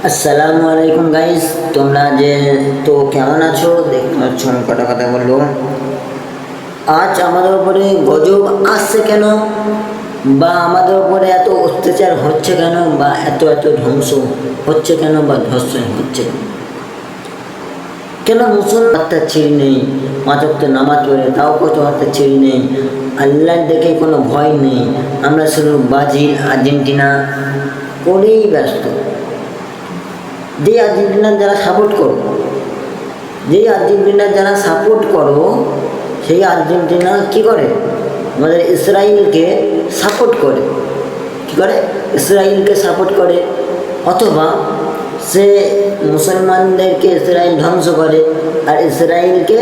আসসালামু আলাইকুম গাইস, তোমরা যে তো কেমন আছো? দেখতে পাচ্ছ আমি কটা কথা বলবো। আজ আমাদের উপরে গজব আসছে কেন, বা আমাদের উপরে এত অত্যাচার হচ্ছে কেন, বা এত এত ধ্বংস হচ্ছে কেন, বা ধর্ষণ হচ্ছে কেন? কেন মুসলমানটা ছিঁড়ি নেই, পাঁচ ওয়াক্ত নামাজ পড়ে তাও কত হাতে ছিঁড়ি নেই, আল্লাহর দেখে কোনো ভয় নেই। আমরা শুধু ব্রাজিল আর্জেন্টিনা করেই ব্যস্ত। যেই আর্জেন্টিনার যারা সাপোর্ট করো সেই আর্জেন্টিনা কী করে? আমাদের ইসরায়েলকে সাপোর্ট করে। কী করে? ইসরায়েলকে সাপোর্ট করে, অথবা সে মুসলমানদেরকে ইসরায়েল ধ্বংস করে, আর ইসরায়েলকে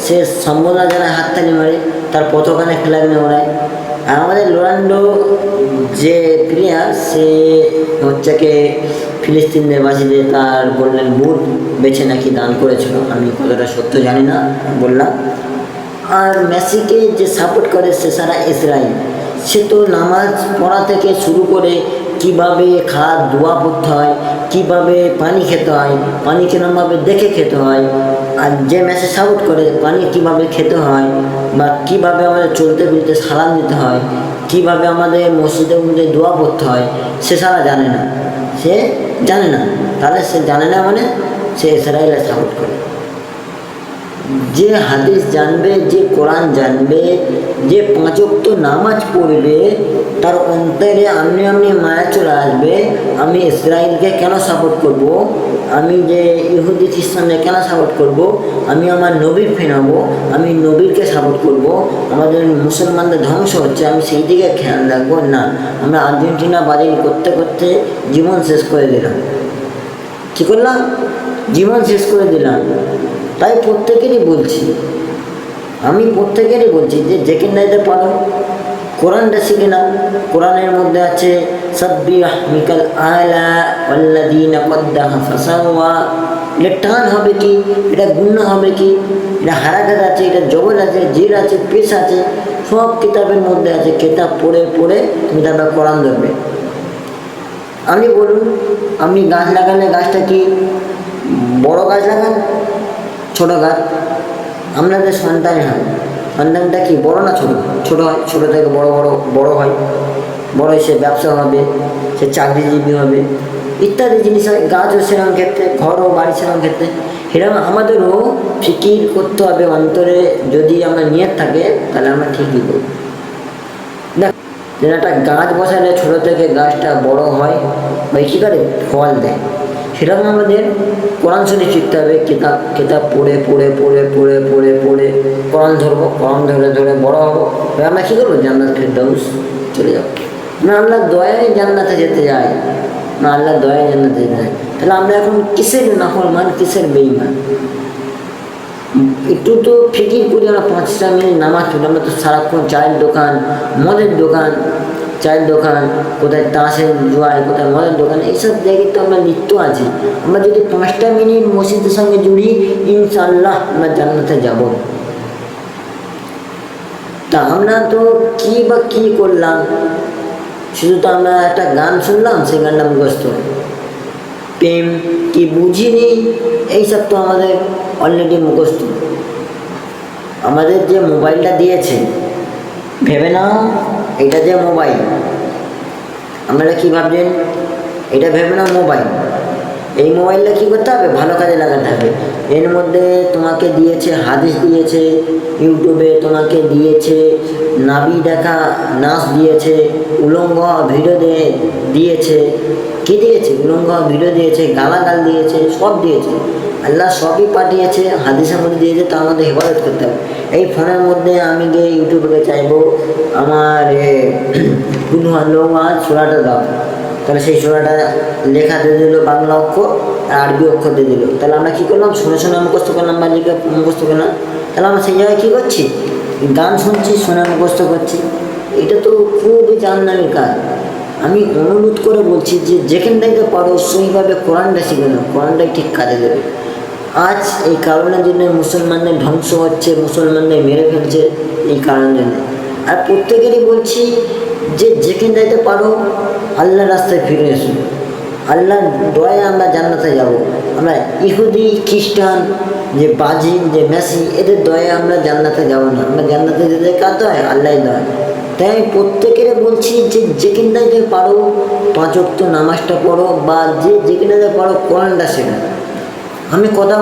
সে সম্বোধনা জানায়, হাততালি মারে, তার পতাকানে ফ্ল্যাগ নিয়ে ওড়ায়। আর আমাদের রোনাল্ডো যে প্লেয়ার, সে হচ্ছে কি ফিলিস্তিন দেশবাসীদের তার গোল্ডেন বুট বেছে নাকি দান করেছিল। আমি কতটা সত্য জানি না, বললাম। আর মেসিকে যে সাপোর্ট করে সে সারা ইসরায়েল। সে তো নামাজ পড়া থেকে শুরু করে কীভাবে দোয়া পড়তে হয়, কীভাবে পানি খেতে হয়, পানি কেরমভাবে দেখে খেতে হয়, আর যে মেসি সাপোর্ট করে পানি কীভাবে খেতে হয়, বা কীভাবে আমাদের চলতে ফিরতে সালাম দিতে হয়, কীভাবে আমাদের মসজিদের মধ্যে দোয়া পড়তে হয়, সে সারা জানে না। তাহলে সে জানে না মানে সে ইসরায়েলের সাপোর্ট করে। যে হাদিস জানবে, যে কোরআন জানবে, যে পাঁচ ওয়াক্ত নামাজ পড়বে, তার অন্তরে আমনি মায়া চলে আসবে, আমি ইসরায়েলকে কেন সাপোর্ট করব, আমি যে ইহুদি খ্রিস্টানকে কেন সাপোর্ট করব, আমি আমার নবীর ফেরাবো, আমি নবীরকে সাপোর্ট করব, আমাদের মুসলমানদের ধ্বংস হচ্ছে আমি সেই দিকে খেয়াল রাখবো না। আমরা আর্জেন্টিনা ব্রাজিল করতে করতে জীবন শেষ করে দিলাম। কী করলাম? জীবন শেষ করে দিলাম। তাই প্রত্যেকেরই বলছি যে যেখানে নাইতে পারো কোরআনটা শিখে নাও। কোরআনের মধ্যে আছে সাব্বিহ মিকাল আলা ওয়াল্লাযীনা কদ্দাহা ফাসাওয়া। এটা টান হবে কি, এটা গুণ হবে কি, এটা হারাকাত আছে, এটা জবর আছে, জের আছে, পেশ আছে, সব কিতাবের মধ্যে আছে। কিতাব পড়ে পড়ে তুমি তারপর কোরআন ধরবে। আপনি বলুন, আপনি গাছ লাগালে গাছটা কি বড় গাছ লাগান, ছোটো গাছ? আপনাদের সন্তান হয়, সন্তানটা কি বড় না ছোটো? ছোটো হয়। ছোটো থেকে বড় হয়, বড় সে ব্যবসা হবে, সে চাকরিজীবী হবে, ইত্যাদি জিনিস হয়। গাছও সেরকম ক্ষেত্রে, ঘরও বাড়ি সেরকম ক্ষেত্রে। সেরকম আমাদেরও ফিকির করতে হবে অন্তরে। যদি আমরা নিয়ত থাকে তাহলে আমরা ঠিকই করব। দেখ, যেন একটা গাছ বসালে ছোটো থেকে গাছটা বড় হয় বা কী করে ফল দেয়, সেরকম আমাদের কোরআন শরীফ শিখতে হবে। কিতাব পড়ে কোরআন ধরবো, কোরআন ধরে বড় হবো। আমরা কী করবো? জান্নাত ফেরদাউস চলে যাবো। না আল্লাহর দয়ায় জান্নাতে যেতে যায়, তাহলে আমরা এখন কিসের নাফরমান, কিসের বেঈমান? একটু তো ফিকির করি। আমরা 5টা মিনিট নামাজ পড়ি, আমরা তো সারাক্ষণ চায়ের দোকান, মদের দোকান, কোথায় তাসের জোয়ায়, কোথায় মদের দোকান, এইসব জায়গায় তো আমরা লিপ্ত আছি। আমরা যদি 5টা মিনিট মসজিদের সঙ্গে জুড়ি, ইনশাআল্লাহ আমরা জান্নাতে যাব। তা আমরা তো কী করলাম? শুধু তো আমরা একটা গান শুনলাম, সেই গানটা মুখস্থ, প্রেম কি বুঝিনি, এইসব তো আমাদের অলরেডি মুখস্থ। আমাদের যে মোবাইলটা দিয়েছে, ভেবে নাও এটা যে মোবাইল, আপনারা কী ভাবছেন? এটা ভেবে নাও মোবাইল। এই মোবাইলটা কী করতে হবে? ভালো কাজে লাগাতে হবে। এর মধ্যে তোমাকে দিয়েছে হাদিস, দিয়েছে ইউটিউবে, তোমাকে দিয়েছে নাবি দেখা নাচ, দিয়েছে উলঙ্গ ভিডিও দিয়েছে। কী দিয়েছে? উলঙ্গ ভিডিও দিয়েছে, গালাগাল দিয়েছে, সব দিয়েছে। আল্লাহ সবই পাঠিয়েছে, হাদিসের মধ্যে দিয়েছে, তার মধ্যে হেফাজত করতে হবে। এই ফোনের মধ্যে আমি গিয়ে ইউটিউবে চাইবো আমার সুরাটা দাও, তাহলে সেই সুরাটা লেখা দিয়ে দিল, বাংলা অক্ষর আর আরবি অক্ষর দিয়ে দিল। তাহলে আমরা কী করলাম? শুনে মুখস্থ করলাম, বা লিখে মুখস্থ করলাম। তাহলে আমরা সেই জায়গায় কী করছি? গান শুনছি, শুনে মুখস্থ করছি। এটা তো খুবই জাহান্নামের কাজ। আমি অনুরোধ করে বলছি যে যেখান থেকে পারো সেইভাবে কোরআনটা শিখে নাও, কোরআনটাই ঠিক কাজে দেবে। আজ এই কারণের জন্য মুসলমানদের ধ্বংস হচ্ছে, মুসলমানদের মেরে ফেলছে, এই কারণের জন্য। আর প্রত্যেকেরই বলছি যে যেখানে যাইতে পারো আল্লাহর রাস্তায় ফিরে এসো। আল্লাহর দয়ায় আমরা জান্নাতে যাব। আমরা ইহুদি খ্রিস্টান যে ব্রাজিল যে মেসি এদের দয়ায় আমরা জান্নাতে যাব না। আমরা জান্নাতে যেতে কার দয়? আল্লাহর দয়। তাই আমি প্রত্যেকের বলছি যে যেখানটাতে পারো 5 ওয়াক্ত নামাজটা পড়ো, বা যেখানে পারো কোরআনটা শেখো। আমি কথা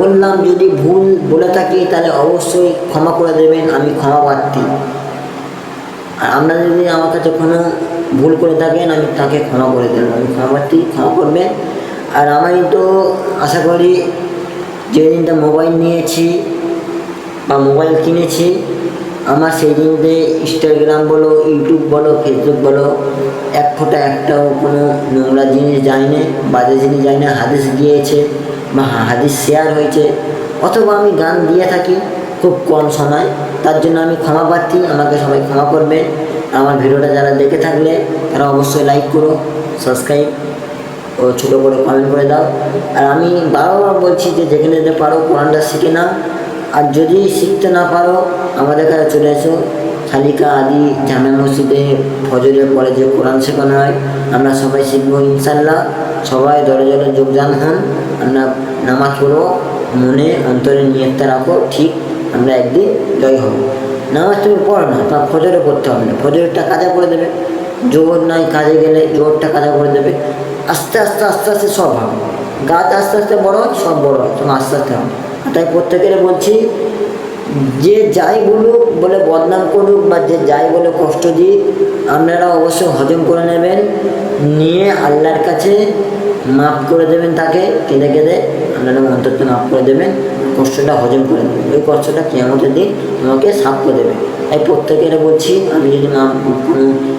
বললাম যদি ভুল বলে থাকি তাহলে অবশ্যই ক্ষমা করে দেবেন, আমি ক্ষমা প্রার্থী। আর আপনারা যদি আমার কাছে কোনো ভুল করে থাকেন আমি তাকে ক্ষমা করে দেবো, আমি ক্ষমা প্রার্থী, ক্ষমা করবেন। আর আমি তো আশা করি যেদিনটা মোবাইল নিয়েছি বা মোবাইল কিনেছি, আমার সেই দিনতে ইনস্টাগ্রাম বলো, ইউটিউব বলো, ফেসবুক বলো, এক ফোঁটা একটাও কোনো নোংরা জিনিস যায় না, বাজে জিনিস যায় না। হাদিস গিয়েছে বা হাদিস শেয়ার হয়েছে, অথবা আমি গান দিয়ে থাকি খুব কম সময়, তার জন্য আমি ক্ষমা প্রার্থী, আমাকে সবাই ক্ষমা করবেন। আমার ভিডিওটা যারা দেখে থাকলে তারা অবশ্যই লাইক করো, সাবস্ক্রাইব ও ছোটো করে কমেন্ট করে দাও। আর আমি বারবার বলছি যে যেখানে যেতে পারো কোরআনটা শিখে নাও। আর যদি শিখতে না পারো আমাদের কাছে চলে এসো, শালিকা আদি জামে মসজিদে ফজরের পরে যে কোরআন শেখানো হয় আমরা সবাই শিখবো ইনশাল্লাহ। সবাই দলে দলে যোগদান হন, আমরা নামাজ পড়ো, মনে অন্তরে নিয়তটা রাখো, ঠিক আমরা একদিন জয় হব। নামাজ তুমি পড়ো না, তা ফজরে পড়তে হবে না, ফজরটা কাজা করে দেবে। জোর নাই কাজে গেলে জোরটা কাজা করে দেবে। আস্তে আস্তে আস্তে আস্তে সব হবে, গাছ আস্তে আস্তে বড় হয়, সব বড় হয়, তোমার আস্তে আস্তে হবে। তাই প্রত্যেকের বলছি যে যাই বলুক বলে বদনাম করুক বা যে যাই বলে কষ্ট দিক, আপনারা অবশ্যই হজম করে নেবেন, নিয়ে আল্লাহর কাছে মাফ করে দেবেন, তাকে কেঁদে কেঁদে আপনারা অন্তত মাফ করে দেবেন, কষ্টটা হজম করে দেবেন। ওই কষ্টটা কিয়ামতের দিন আমাকে সাফ করে দেবে। তাই প্রত্যেকের বলছি আমি যদি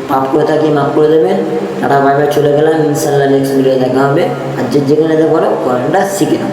পাপ করে থাকি মাফ করে দেবেন। তারা ভাবে চলে গেলাম, ইনশাল্লাহ নেক্সট ভিডিও দেখা হবে। আর যেখানে পারো কোরআনটা শিখে নাও।